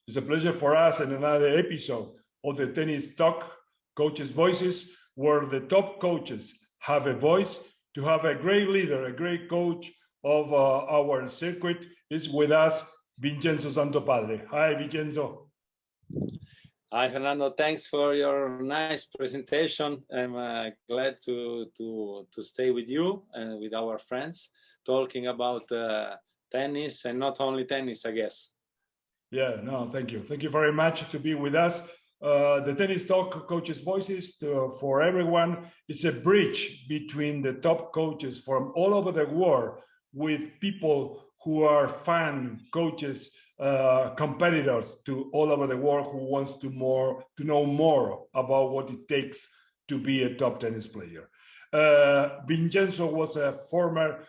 It's a pleasure for us in another episode of the Tennis Talk Coaches' Voices, where the top coaches have a voice. To have a great leader, a great coach of our circuit is with us, Vincenzo Santopadre. Hi, Vincenzo. Hi, Fernando. Thanks for your nice presentation. I'm glad to stay with you and with our friends talking about tennis, and not only tennis, I guess. Yeah, no, thank you. Thank you very much to be with us. The Tennis Talk Coaches' Voices for everyone is a bridge between the top coaches from all over the world with people who are fan coaches, competitors to all over the world who wants to know more about what it takes to be a top tennis player. Vincenzo was a former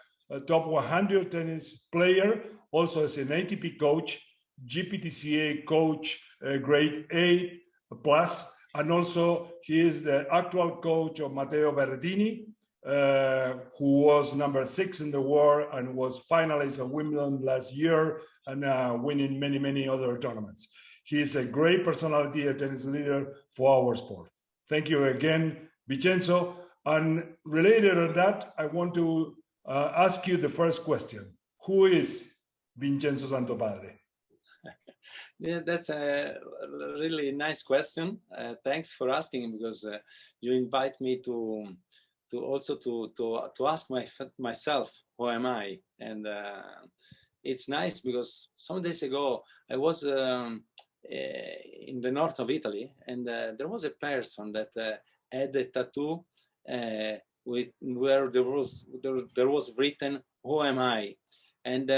top 100 tennis player, also as an ATP coach, GPTCA coach, grade A plus, and also he is the actual coach of Matteo Berrettini, who was number 6 in the world and was finalist at Wimbledon last year and winning many other tournaments. He is a great personality, a tennis leader for our sport. Thank you again, Vincenzo. And related to that, I want to ask you the first question. Who is Vincenzo Santopadre? Yeah, that's a really nice question. Thanks for asking, because you invite me to ask myself, who am I? And it's nice because some days ago I was in the north of Italy, and there was a person that had a tattoo where there was written, "Who am I?" And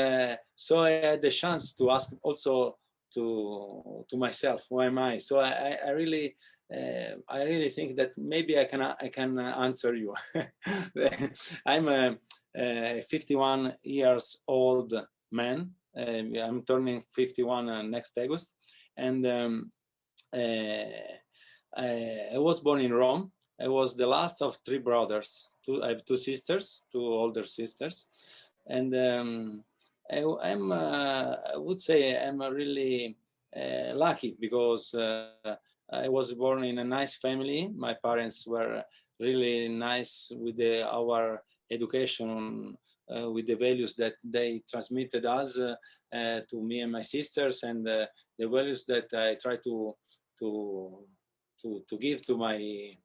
so I had the chance to ask also to myself, who am I? So I really think that maybe I can answer you. I'm a 51 years old man. I'm turning 51 next August, and I was born in Rome. I was the last of 3 brothers. I have 2 sisters, 2 older sisters, and I would say I'm really lucky, because I was born in a nice family. My parents were really nice with our education, with the values that they transmitted us to me and my sisters, and the values that I try to give to my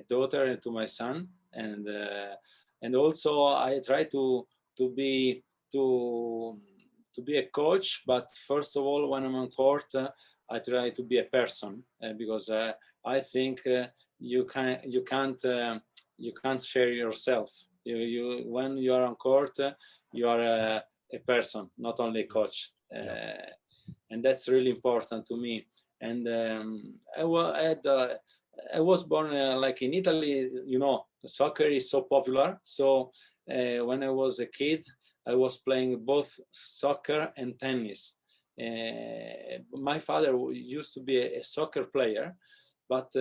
daughter and to my son, and also I try to be a coach, but first of all, when I'm on court, I try to be a person, because I think you can't share yourself. When you are on court, you are a person, not only a coach, and that's really important to me. And I was born like in Italy. You know, soccer is so popular. So when I was a kid, I was playing both soccer and tennis. My father used to be a soccer player, but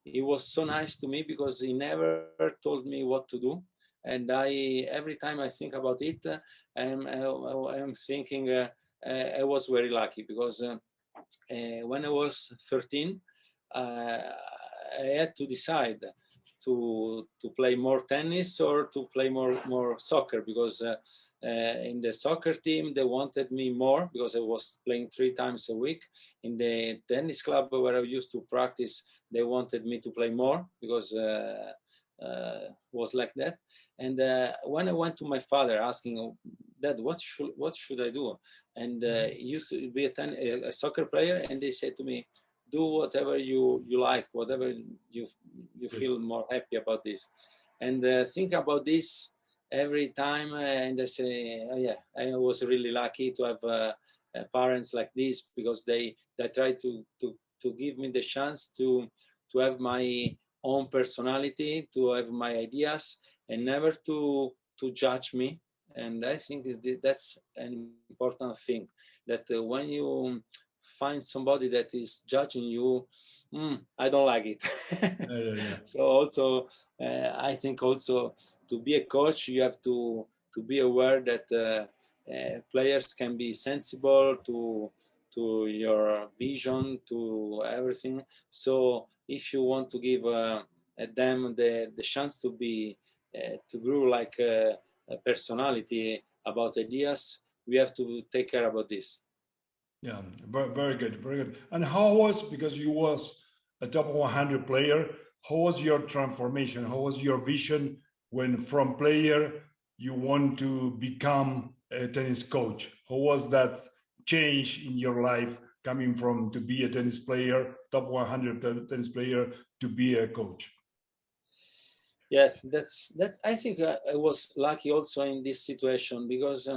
he was so nice to me because he never told me what to do. And every time I think about it, I'm thinking I was very lucky, because when I was 13, I had to decide to play more tennis or to play more soccer, because in the soccer team they wanted me more because I was playing 3 times a week. In the tennis club where I used to practice, they wanted me to play more because was like that. And when I went to my father asking, "Dad, what should I do?" And he used to be a soccer player, and they said to me, "Do whatever you like, whatever you feel more happy about this." And think about this every time, and I say, "Oh, yeah, I was really lucky to have parents like this, because they try to give me the chance to have my own personality, to have my ideas, and never to judge me." And I think that's an important thing, that when you find somebody that is judging you, I don't like it. So also, I think also to be a coach, you have to be aware that players can be sensible to to your vision, to everything. So if you want to give them the chance to be to grow like a personality about ideas, we have to take care about this. Yeah, very, very good, very good. And how was, because you was a top 100 player, how was your transformation? How was your vision when from player you want to become a tennis coach? How was that change in your life coming from to be a tennis player, top 100 tennis player, to be a coach? Yeah, that. I think I was lucky also in this situation because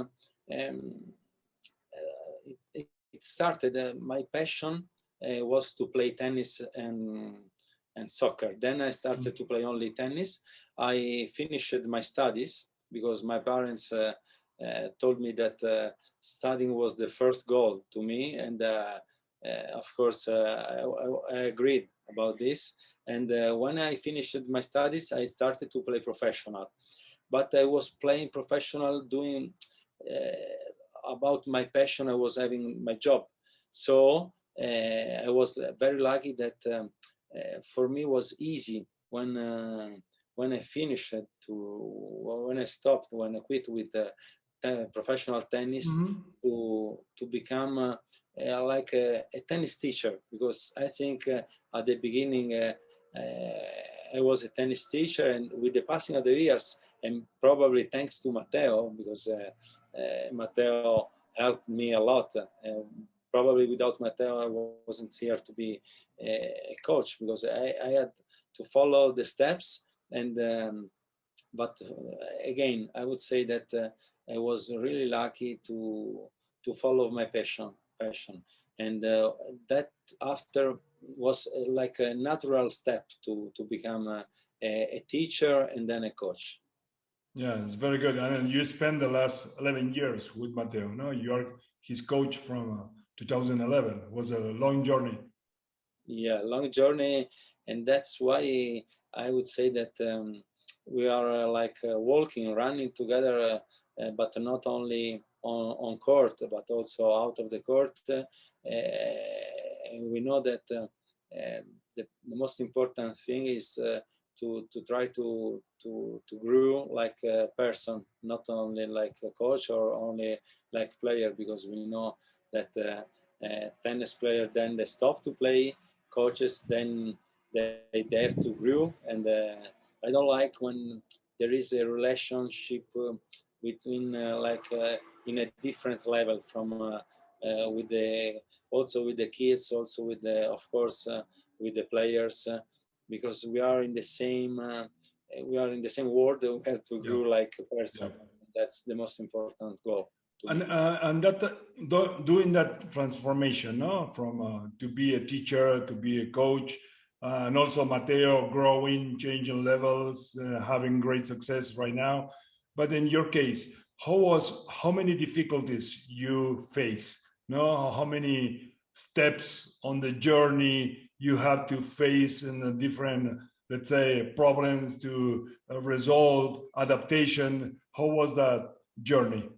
it started. My passion was to play tennis and soccer. Then I started to play only tennis. I finished my studies because my parents told me that studying was the first goal to me, and of course I agreed about this. And when I finished my studies, I started to play professional. But I was playing professional, doing about my passion. I was having my job, so I was very lucky that for me it was easy when I finished when I stopped, when I quit with professional tennis, to become like a tennis teacher, because I think at the beginning I was a tennis teacher, and with the passing of the years, and probably thanks to Matteo, because Matteo helped me a lot. Probably without Matteo, I wasn't here to be a coach, because I had to follow the steps. And but again, I would say that I was really lucky to follow my passion, and that after was like a natural step to become a teacher and then a coach. Yeah, it's very good. And you spent the last 11 years with Matteo, no? You are his coach from 2011. It was a long journey. Yeah, long journey. And that's why I would say that we are like walking, running together, but not only on court, but also out of the court. And we know that the most important thing is to try to grow like a person, not only like a coach or only like player, because we know that tennis player, then they stop to play, coaches then they have to grow. And I don't like when there is a relationship between in a different level from with the also with the kids, also with the, of course, with the players, because we are in the same world. We have to grow like a person. That's the most important goal. And that doing that transformation, no, from to be a teacher to be a coach, and also Matteo growing, changing levels, having great success right now. But in your case, how many difficulties you face? No, how many steps on the journey you have to face in the different, let's say, problems to resolve, adaptation? How was that journey?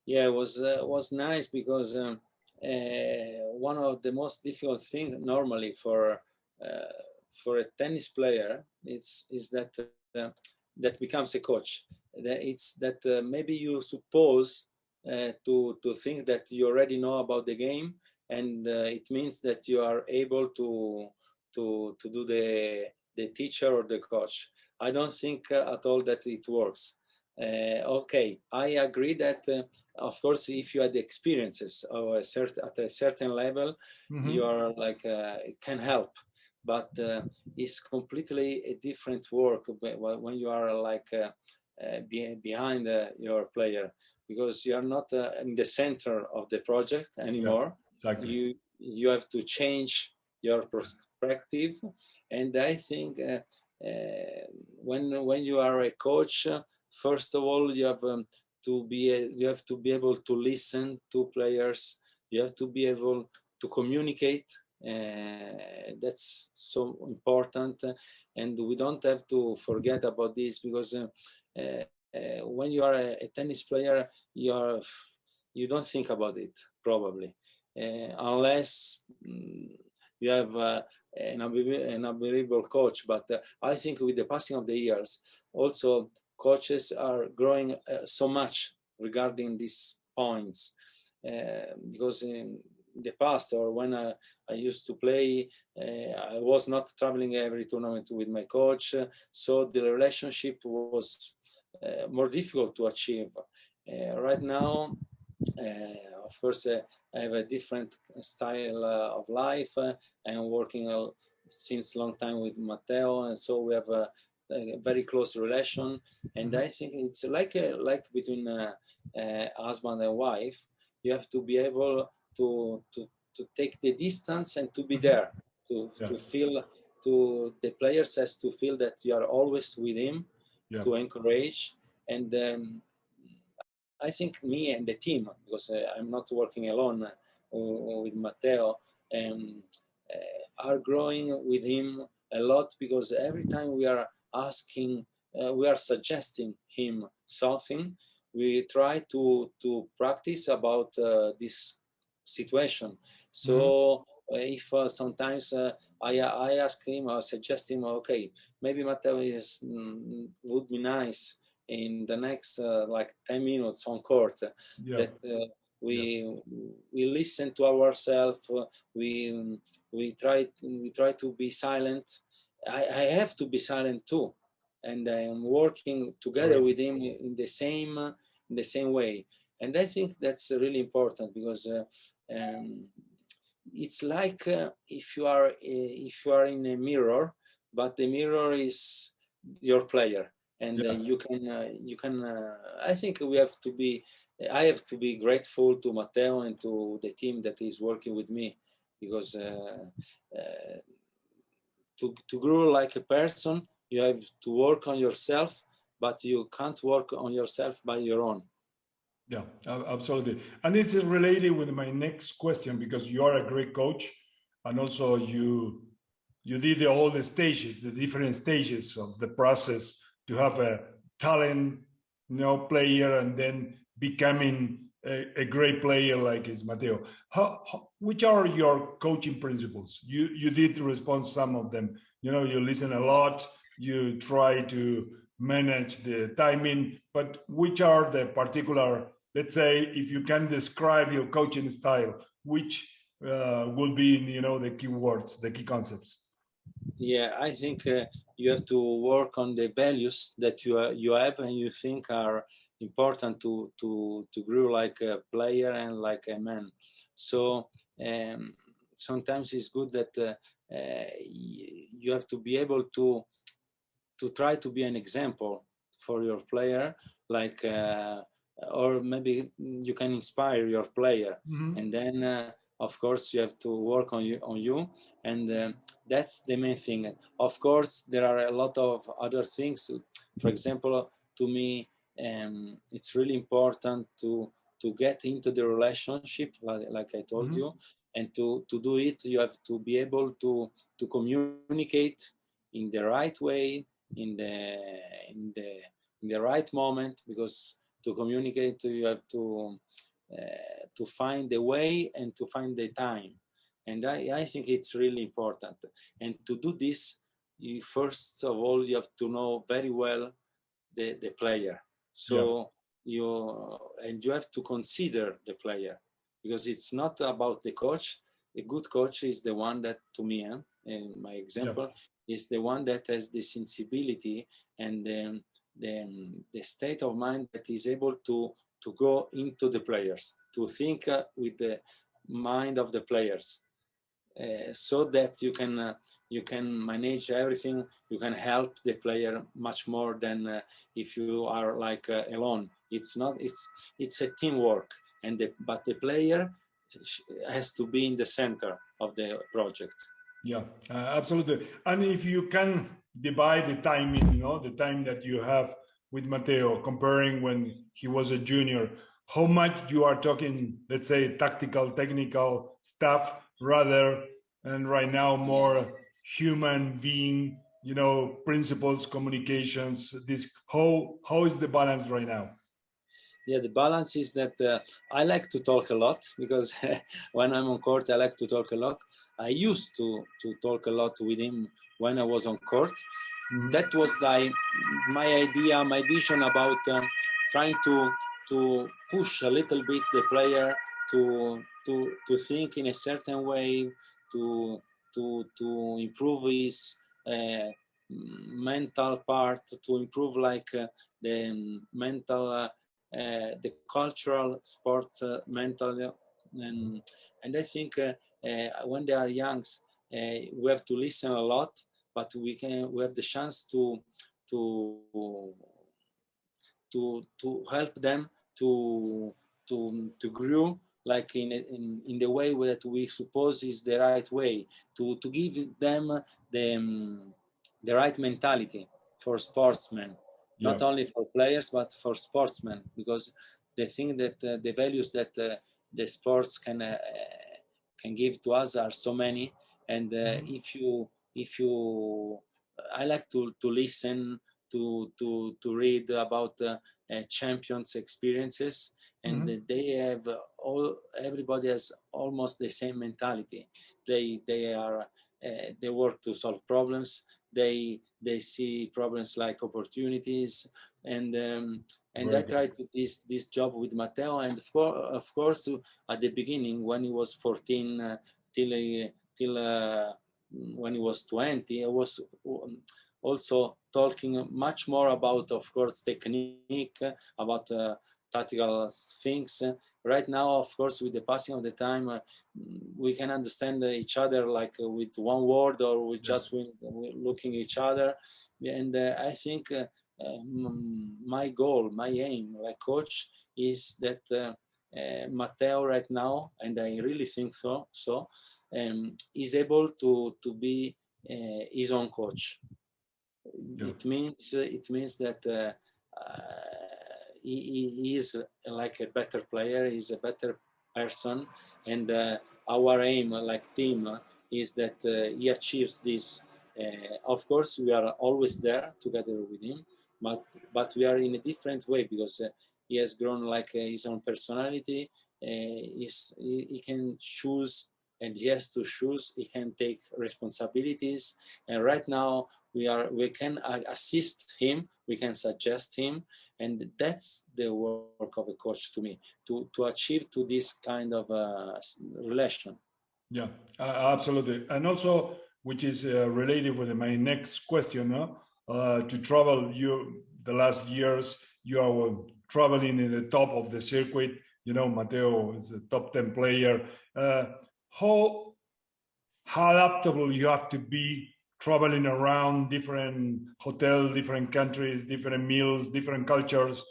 Yeah, it was nice, because one of the most difficult things normally for a tennis player is that that becomes a coach. It's that maybe you suppose to think that you already know about the game, and it means that you are able to do the teacher or the coach. I don't think at all that it works. Okay, I agree that of course, if you had the experiences of at a certain level, you are like it can help, but it's completely a different work when you are like behind your player, because you are not in the center of the project anymore. Yeah, exactly. You have to change your perspective, and I think when you are a coach, first of all, you have to be able to listen to players. You have to be able to communicate. That's so important, and we don't have to forget about this, because when you are a tennis player, you don't think about it probably. unless you have an unbelievable coach. But I think with the passing of the years, also coaches are growing so much regarding these points, because in the past, or when I used to play, I was not traveling every tournament with my coach, so the relationship was more difficult to achieve. Right now, of course, I have a different style of life. I'm working since a long time with Matteo, and so we have a very close relation. And I think it's like between husband and wife. You have to be able to take the distance and to be there, to feel, to the players has to feel that you are always with him, to encourage. And I think me and the team, because I'm not working alone with Matteo, are growing with him a lot, because every time we are asking, we are suggesting him something, we try to practice about this situation. So if sometimes I ask him or suggest him, okay, maybe Matteo would be nice in the next like 10 minutes on court, that we listen to ourselves, we try to be silent. I have to be silent too, and I am working together with him in the same way. And I think that's really important, because it's like if you are in a mirror, but the mirror is your player, and you can I think I have to be grateful to Matteo and to the team that is working with me, because to grow like a person, you have to work on yourself, but you can't work on yourself by your own. Yeah, absolutely. And it's related with my next question, because you are a great coach, and also you did all the stages, the different stages of the process to have a talent, player, and then becoming a great player like is Matteo. Which are your coaching principles? You did respond some of them. You listen a lot, you try to manage the timing, but which are the particular, let's say, if you can describe your coaching style, which will be, the key words, the key concepts? Yeah, I think you have to work on the values that you have and you think are important to grow like a player and like a man. So sometimes it's good that you have to be able to try to be an example for your player, like or maybe you can inspire your player, and then of course you have to work on you, and that's the main thing. Of course there are a lot of other things. For example, to me, it's really important to get into the relationship, like I told you, and to do it, you have to be able to communicate in the right way, in the right moment, because to communicate you have to find the way and to find the time, and I think it's really important. And to do this, first of all you have to know very well the player. So you have to consider the player, because it's not about the coach. A good coach is the one that, to me, in my example, is the one that has the sensibility and the state of mind that is able to go into the players, to think with the mind of the players, so that you can manage everything. You can help the player much more than if you are like alone. It's a teamwork, but the player has to be in the center of the project. Yeah, absolutely. And if you can divide the timing, the time that you have with Matteo, comparing when he was a junior, how much you are talking, let's say, tactical, technical stuff, rather, and right now more human being, principles, communications, this, how is the balance right now? Yeah, the balance is that I like to talk a lot because when I'm on court, I like to talk a lot. I used to talk a lot with him when I was on court. That was my idea, my vision about trying to push a little bit the player to think in a certain way, to improve his mental part, to improve like the mental, the cultural sport mental, and I think when they are young, we have to listen a lot, but we have the chance to help them to grow like in the way that we suppose is the right way, to give them the right mentality for sportsmen, not only for players but for sportsmen, because they think that the values that the sports can give to us are so many, and if you I like to listen, to read about champions' experiences, and they have everybody has almost the same mentality. They are they work to solve problems. They see problems like opportunities, and I tried this job with Matteo, and of course at the beginning when he was 14 till when he was 20, I was also talking much more about, of course, technique, about tactical things. Right now, of course, with the passing of the time, we can understand each other like with one word, or with just looking each other. And I think my goal, my aim, like coach, is that Matteo right now, and I really think so, is able to be his own coach. It means that he is like a better player, he's a better person, and our aim, like team, is that he achieves this. Of course, we are always there together with him, but we are in a different way, because he has grown like his own personality. He can choose, and he has to choose. He can take responsibilities, and right now we can assist him, we can suggest him, and that's the work of a coach to me, to achieve to this kind of relation. Yeah, absolutely. And also, which is related with my next question, to travel, the last years you are traveling in the top of the circuit. Matteo is a top 10 player. How adaptable you have to be traveling around different hotels, different countries, different meals, different cultures,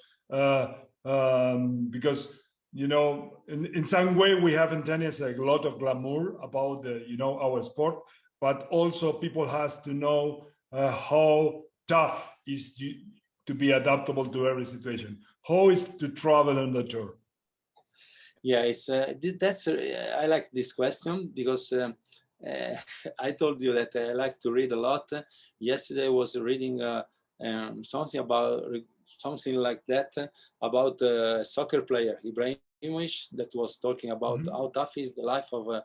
because in some way we have in tennis a lot of glamour about our sport, but also people has to know how tough is to be adaptable to every situation. How is to travel on the tour? Yeah, I like this question, because I told you that I like to read a lot. Yesterday I was reading something like that about a soccer player, Ibrahimovic, that was talking about how tough is the life of a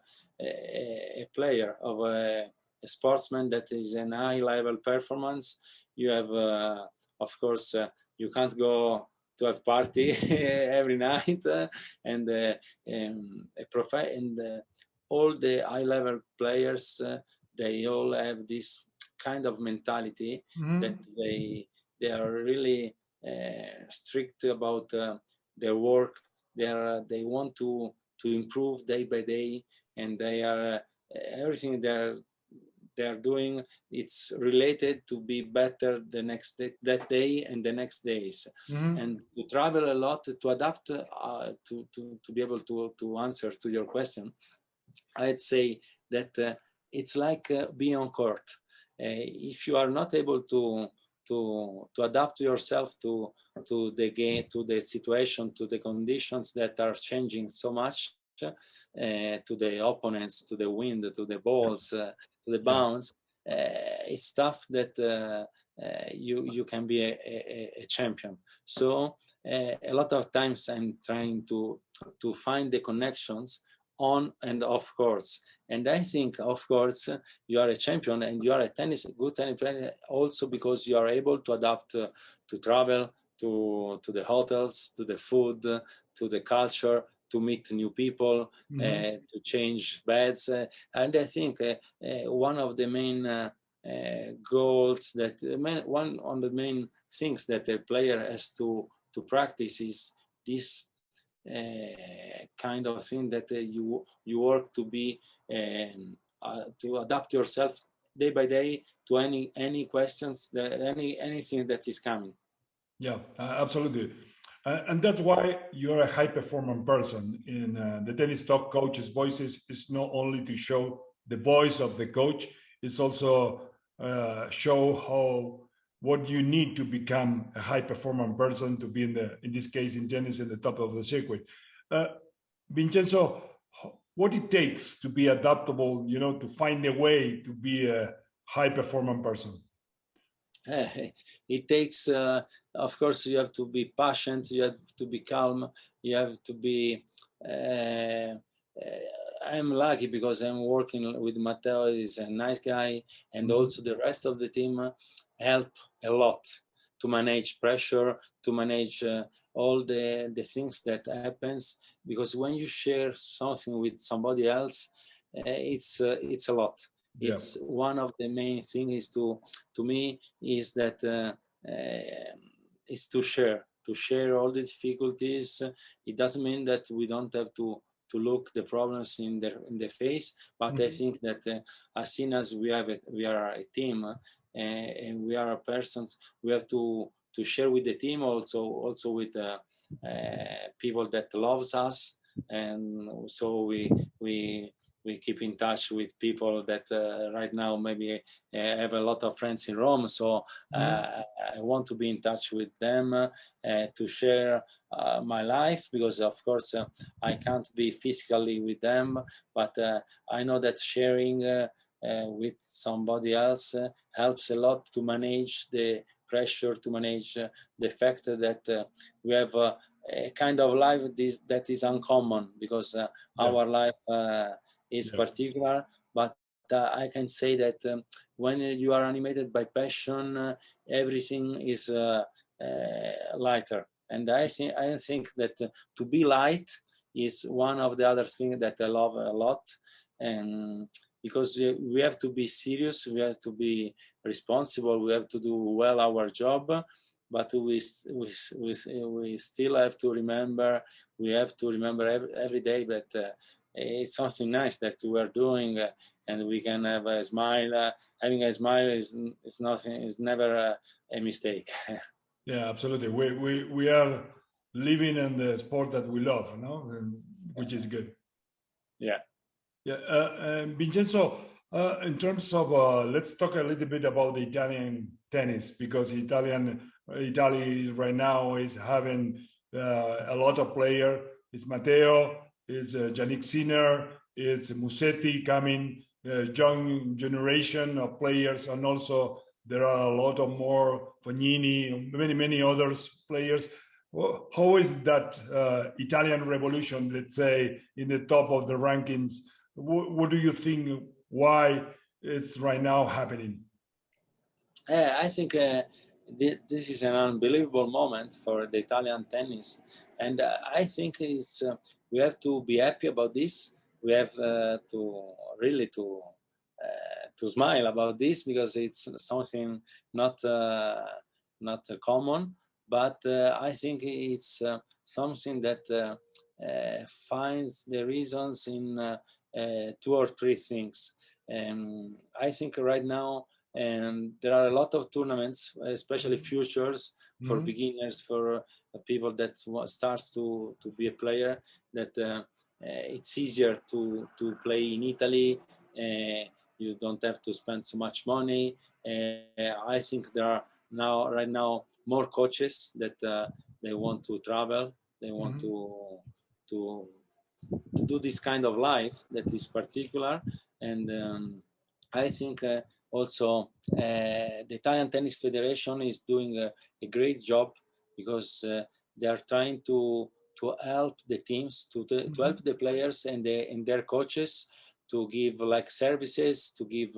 player, of a sportsman that is an high-level performance. You have, of course, you can't go to have party every night, and all the high-level players, they all have this kind of mentality, that they are really strict about their work. They want to improve day by day, and they are everything they are doing, it's related to be better the next day, that day and the next days, and to travel a lot, to adapt, to be able to answer to your question. I'd say that it's like being on court. If you are not able to adapt yourself to the game, to the situation, to the conditions that are changing so much, to the opponents, to the wind, to the balls, to the bounce, it's stuff that you can be a champion. So a lot of times I'm trying to find the connections on and off course. And I think, of course, you are a champion and you are a good tennis player also because you are able to adapt to travel, to the hotels, to the food, to the culture, to meet new people, to change beds. And I think one of the main goals one of the main things that a player has to practice is this kind of thing that you work to be to adapt yourself day by day to any questions, anything that is coming. Yeah, absolutely. And that's why you're a high performing person. In the Tennis Talk Coaches Voices is not only to show the voice of the coach, it's also show what you need to become a high performing person to be in this case in tennis in the top of the circuit. Vincenzo, what it takes to be adaptable, to find a way to be a high performing person? It takes, of course, you have to be patient, you have to be calm, you have to be I'm lucky because I'm working with Matteo. He's a nice guy, and also the rest of the team help a lot to manage pressure, to manage all the things that happens. Because when you share something with somebody else, it's a lot. Yeah. It's one of the main things to me is that is to share all the difficulties. It doesn't mean that we don't have to look the problems in the face, but I think that as soon as we are a team and we are persons, we have to share with the team, also with people that loves us, and so we keep in touch with people that right now maybe have a lot of friends in Rome. So I want to be in touch with them to share my life, because of course I can't be physically with them, but I know that sharing with somebody else helps a lot to manage the pressure, to manage the fact that we have a kind of life that is uncommon, because our life is particular, but I can say that when you are animated by passion, everything is lighter. And I think that to be light is one of the other things that I love a lot, and because we have to be serious, we have to be responsible, we have to do well our job, but we still have to remember. We have to remember every day that it's something nice that we are doing, and we can have a smile. Having a smile is nothing. Is never a mistake. Yeah, absolutely. We are living in the sport that we love, which is good. Yeah. Yeah. Vincenzo, in terms of let's talk a little bit about the Italian tennis, because Italy right now is having a lot of players. It's Matteo, it's Yannick Sinner, it's Musetti coming, young generation of players, and also there are a lot of more Fognini, many others players. How is that Italian revolution, let's say, in the top of the rankings? What do you think? Why it's right now happening? I think this is an unbelievable moment for the Italian tennis, and I think we have to be happy about this. We have to really to smile about this, because it's something not common, but I think it's something that finds the reasons in 2 or 3 things. I think right now there are a lot of tournaments, especially futures for beginners, for people that starts to be a player, that it's easier to play in Italy. You don't have to spend so much money. I think there are right now more coaches that they want to travel. They want to do this kind of life that is particular, and I think also the Italian Tennis Federation is doing a great job, because they are trying to help the teams, to help the players and their coaches, to give like services, to give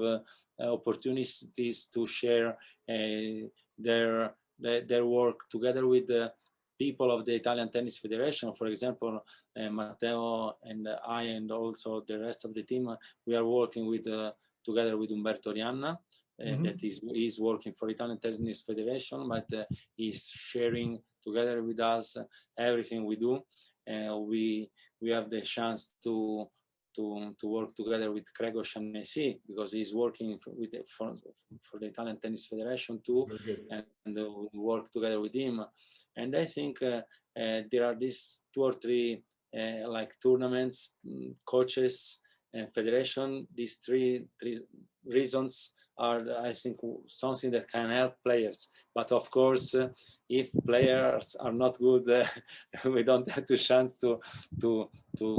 opportunities to share their work together with the people of the Italian Tennis Federation. For example, Matteo and I, and also the rest of the team, we are working with together with Umberto Rianna, that is working for Italian Tennis Federation, but he's sharing together with us everything we do. We have the chance to work together with Gregor Shaughnessy, because he's working for the Italian Tennis Federation too, and we work together with him. And I think there are these 2 or 3 like tournaments, coaches, and federation. These three reasons are, I think, something that can help players. But of course, if players are not good, we don't have the chance to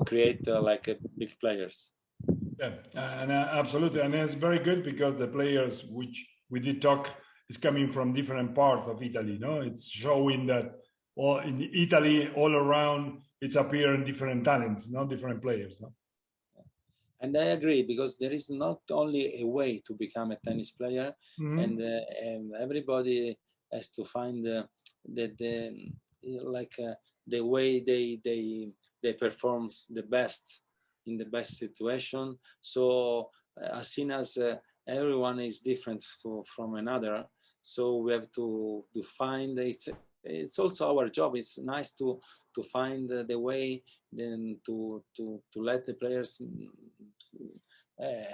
create like big players. Yeah, and absolutely, and it's very good, because the players which we did talk is coming from different parts of Italy. No, it's showing that all in Italy, all around, it's appearing different talents, not different players. No? And I agree, because there is not only a way to become a tennis player, and everybody has to find the way they perform the best in the best situation. So as soon as everyone is different from another, so we have to find it's also our job. It's nice to find the way, then to let the players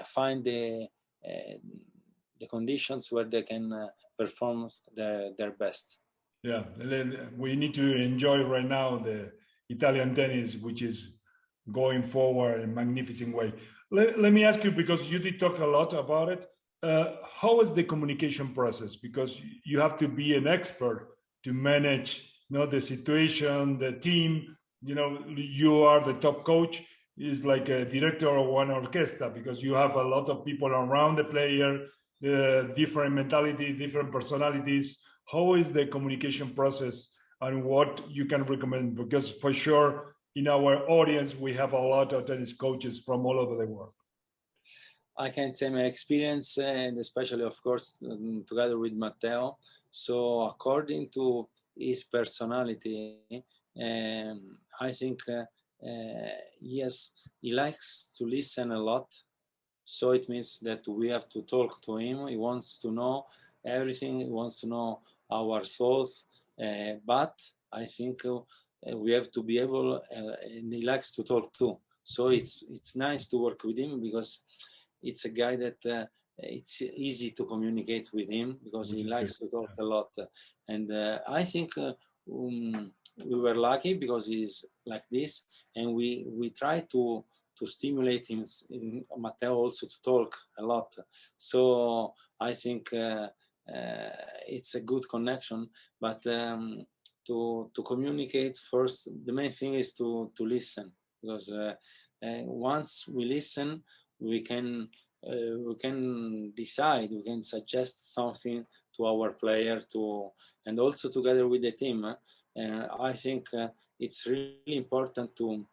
find the conditions where they can perform their best. Yeah, we need to enjoy right now the Italian tennis, which is going forward in a magnificent way. Let me ask you, because you did talk a lot about it, how is the communication process? Because you have to be an expert to manage, the situation, the team. You are the top coach. Is like a director of one orchestra, because you have a lot of people around the player, different mentality, different personalities. How is the communication process, and what you can recommend? Because for sure, in our audience, we have a lot of tennis coaches from all over the world. I can say my experience, and especially, of course, together with Matteo. So according to his personality, I think yes, he likes to listen a lot. So it means that we have to talk to him. He wants to know everything. He wants to know our thoughts. But I think we have to be able, and he likes to talk too. So it's nice to work with him, because it's a guy that it's easy to communicate with him, because he likes to talk a lot. And I think we were lucky, because he's like this, and we try to stimulate him, Matteo, also to talk a lot. So I think it's a good connection. But to communicate first, the main thing is to listen, because once we listen, we can decide, we can suggest something to our player, and also together with the team. I think it's really important to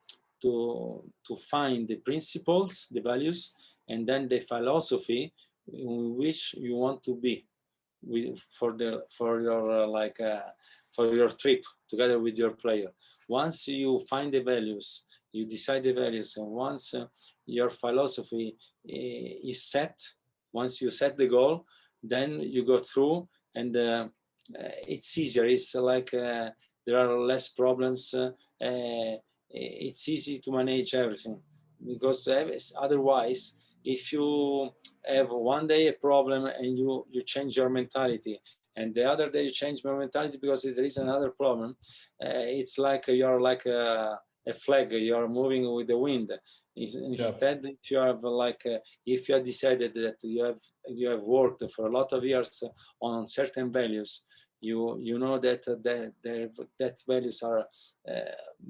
find the principles, the values, and then the philosophy in which you want to be for your trip together with your player. Once you find the values, you decide the values, and once your philosophy is set, once you set the goal, then you go through, and it's easier. It's like there are less problems. It's easy to manage everything, because otherwise, if you have one day a problem and you change your mentality, and the other day you change your mentality because there is another problem, it's like you're like a flag, you're moving with the wind. Instead, if you have if you have decided that you have worked for a lot of years on certain values, you know that values are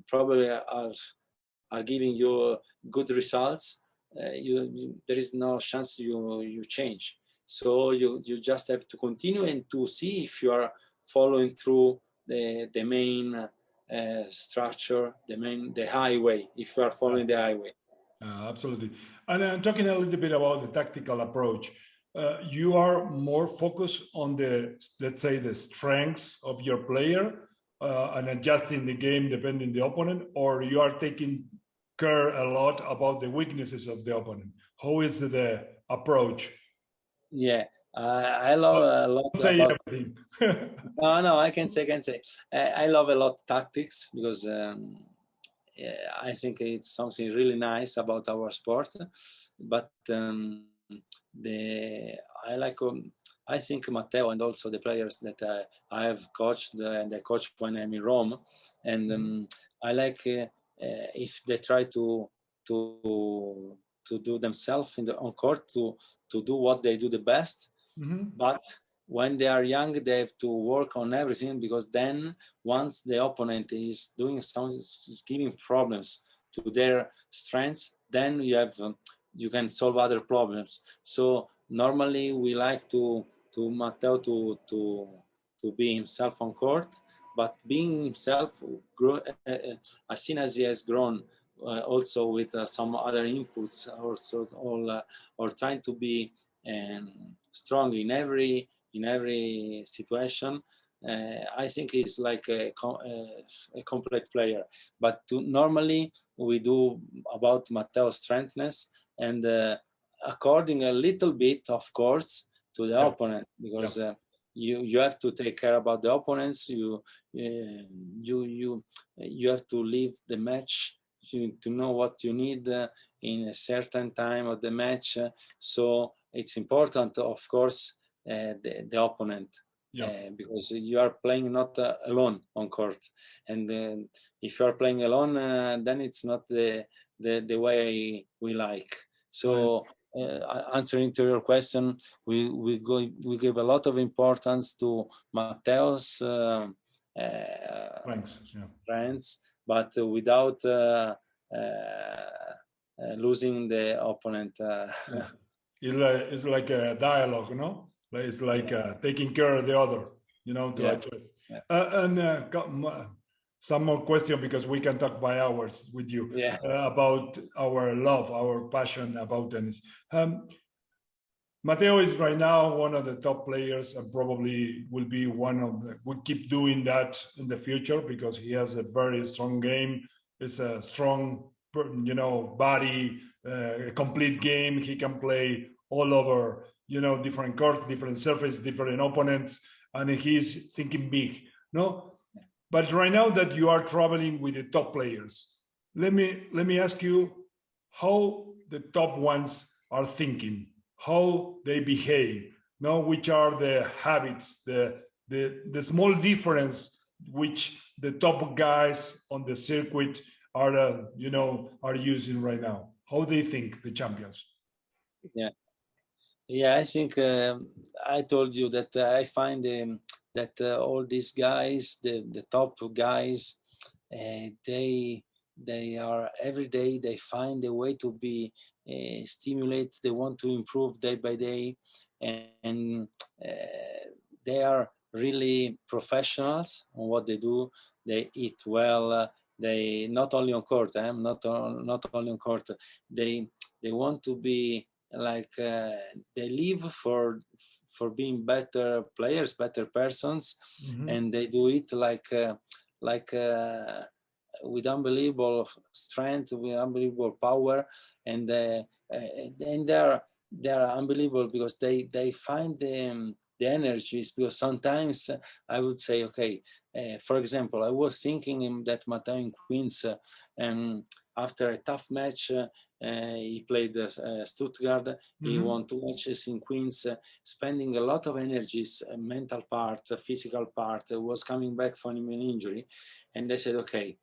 probably are giving you good results. There is no chance you change. So you just have to continue and to see if you are following through the main structure, the highway, if you are following the highway. Absolutely. And talking a little bit about the tactical approach, you are more focused on let's say, the strengths of your player and adjusting the game depending the opponent, or you are taking care a lot about the weaknesses of the opponent? How is the approach? Yeah, I love a lot say about everything. no, I can say I love a lot tactics, because I think it's something really nice about our sport. But I think Matteo and also the players that I have coached and I coach when I'm in Rome, and I like if they try to do themselves on court to do what they do the best. But when they are young, they have to work on everything, because then once the opponent is doing something, is giving problems to their strengths, then you can solve other problems. So normally we like to Matteo to be himself on court, but being himself, as soon as he has grown, also with some other inputs, or trying to be strong in every situation. I think he's like a complete player. But normally we do about Matteo's strengthness, and according a little bit, of course, to the opponent, because you have to take care about the opponents. You have to leave the match to know what you need in a certain time of the match. So it's important, of course, the opponent, because you are playing not alone on court, and if you are playing alone, then it's not the way we like. So answering to your question, we give a lot of importance to Matteo's strengths, but without losing the opponent. It's like a dialogue, no? It's like taking care of the other, to adjust. Some more question, because we can talk by hours with you about our love, our passion about tennis. Matteo is right now one of the top players, and probably will be we'll keep doing that in the future, because he has a very strong game. It's a strong, body, a complete game. He can play all over, different courts, different surface, different opponents, and he's thinking big, no? But right now that you are traveling with the top players, let me ask you how the top ones are thinking, how they behave, which are the habits, the small difference which the top guys on the circuit are using right now, how they think, the champions. I think I told you that I find that all these guys, the top guys, they are every day, they find a way to be stimulated. They want to improve day by day, and they are really professionals on what they do. They eat well. They not only on court, not only on court. They want to be like they live for being better players, better persons, and they do it like with unbelievable strength, with unbelievable power, and they're unbelievable, because they find the energies. Because sometimes I would say, okay, for example, I was thinking that Matteo in Queens, after a tough match, he played Stuttgart. He won 2 matches in Queens, spending a lot of energies, mental part, physical part. Was coming back from an injury, and they said, okay,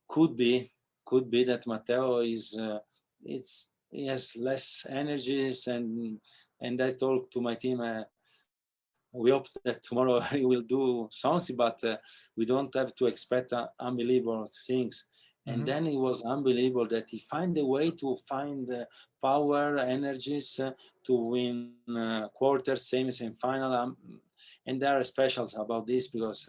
could be that Matteo he has less energies, and I told to my team, we hope that tomorrow he will do something, but we don't have to expect unbelievable things. And then it was unbelievable that he find a way to find power, energies to win quarters, semis, and final. And there are specials about this because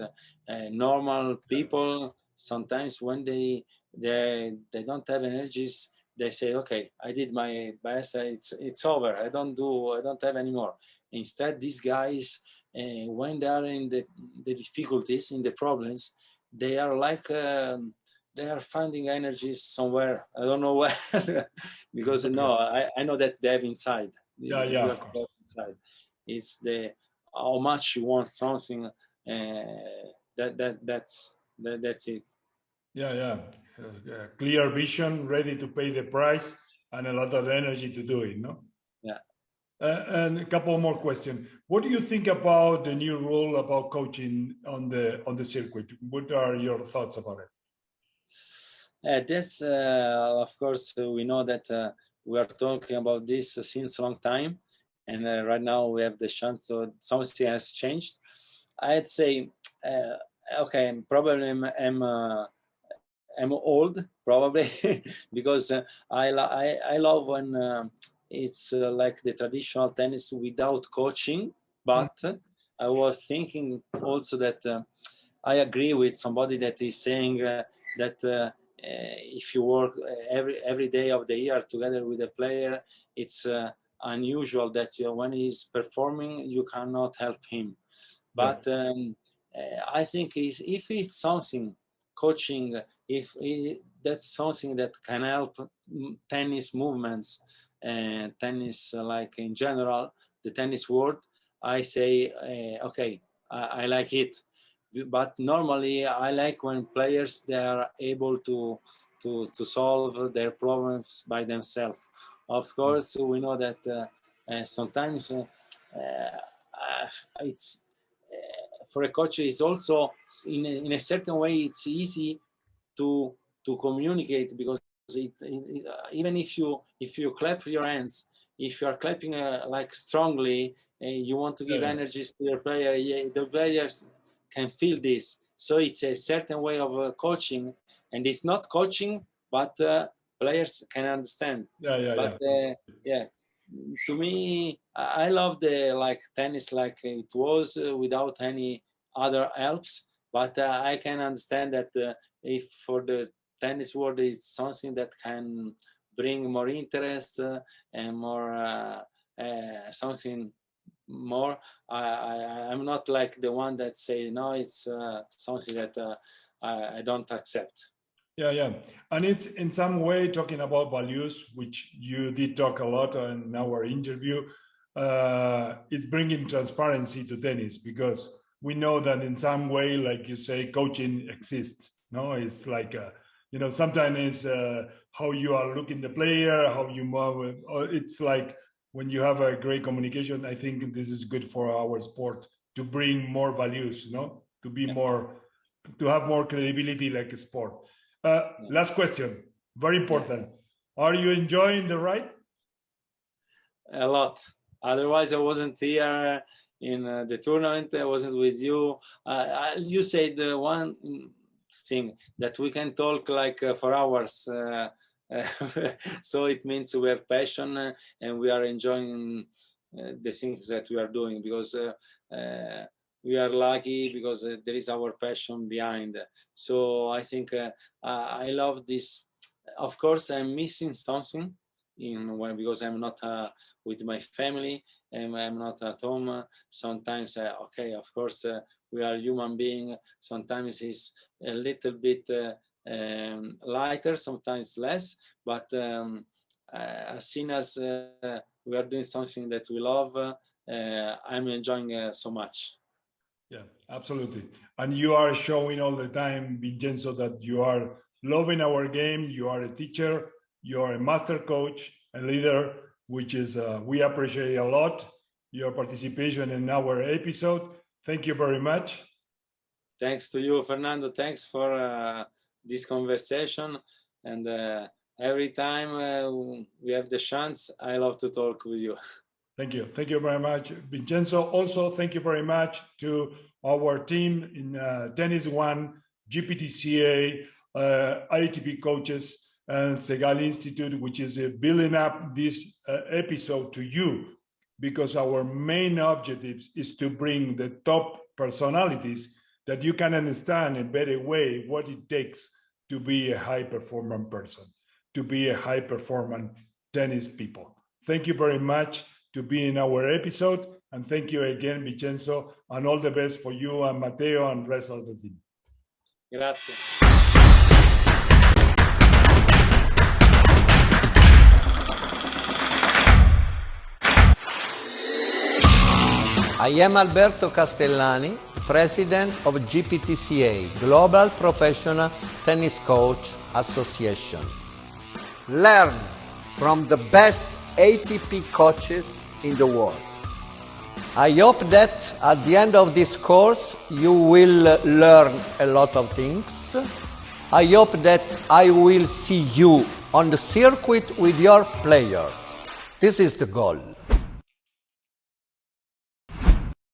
normal people sometimes when they don't have energies, they say, okay, I did my best, it's over, I don't have any more. Instead, these guys, when they are in the difficulties, in the problems, they are like they are finding energies somewhere. I don't know where, because I know that they have inside. Yeah, You have of course. to have inside. It's the how much you want something. That's it. Yeah. Clear vision, ready to pay the price, and a lot of energy to do it, no? Yeah. And a couple more questions. What do you think about the new rule about coaching on the circuit? What are your thoughts about it? That's of course we know that we are talking about this since a long time, and right now we have the chance. So something has changed. I'd say, okay, probably I'm old, probably, because I love when it's like the traditional tennis without coaching. But I was thinking also that I agree with somebody that is saying that if you work every day of the year together with a player, it's unusual that when he's performing, you cannot help him. But I think if it's something coaching, if that's something that can help tennis movements and tennis like in general, the tennis world, I say, okay, I like it. But normally I like when players, they are able to solve their problems by themselves. Of course, we know that sometimes it's for a coach is also in a certain way it's easy to communicate, because even if you clap your hands, if you are clapping like strongly, you want to give energies to your player, the players can feel this. So it's a certain way of coaching, and it's not coaching, but players can understand. Yeah. To me, I love the like tennis like it was without any other helps. But I can understand that if for the tennis world it's something that can bring more interest and more something more. I'm not like the one that say no, it's something that I don't accept. Yeah. And it's in some way talking about values, which you did talk a lot in our interview. It's bringing transparency to tennis, because we know that in some way, like you say, coaching exists. No, it's like, sometimes it's how you are looking the player, how you move. It's like when you have a great communication, I think this is good for our sport to bring more values, to be more, to have more credibility like a sport. Last question, very important. Are you enjoying the ride? A lot. Otherwise, I wasn't here in the tournament. I wasn't with you. You said one thing that we can talk like for hours. So it means we have passion and we are enjoying the things that we are doing, because we are lucky because there is our passion behind. So I think I love this. Of course, I'm missing something because I'm not with my family and I'm not at home. Sometimes, okay, of course, we are human beings. Sometimes it's a little bit lighter, sometimes less. But as soon as we are doing something that we love, I'm enjoying so much. Yeah, absolutely. And you are showing all the time, Vincenzo, that you are loving our game. You are a teacher, you are a master coach, a leader, which is, we appreciate a lot your participation in our episode. Thank you very much. Thanks to you, Fernando. Thanks for this conversation. And every time we have the chance, I love to talk with you. Thank you. Thank you very much, Vincenzo. Also, thank you very much to our team in Tennis One, GPTCA, ITP coaches and Segal Intitute, which is building up this episode to you, because our main objective is to bring the top personalities that you can understand in a better way what it takes to be a high-performing person, to be a high-performing tennis people. Thank you very much to be in our episode, and thank you again, Vincenzo, and all the best for you and Matteo and the rest of the team. Grazie. I am Alberto Castellani, President of GPTCA, Global Professional Tennis Coach Association. Learn from the best ATP coaches in the world. I hope that at the end of this course you will learn a lot of things. I hope that I will see you on the circuit with your player. This is the goal.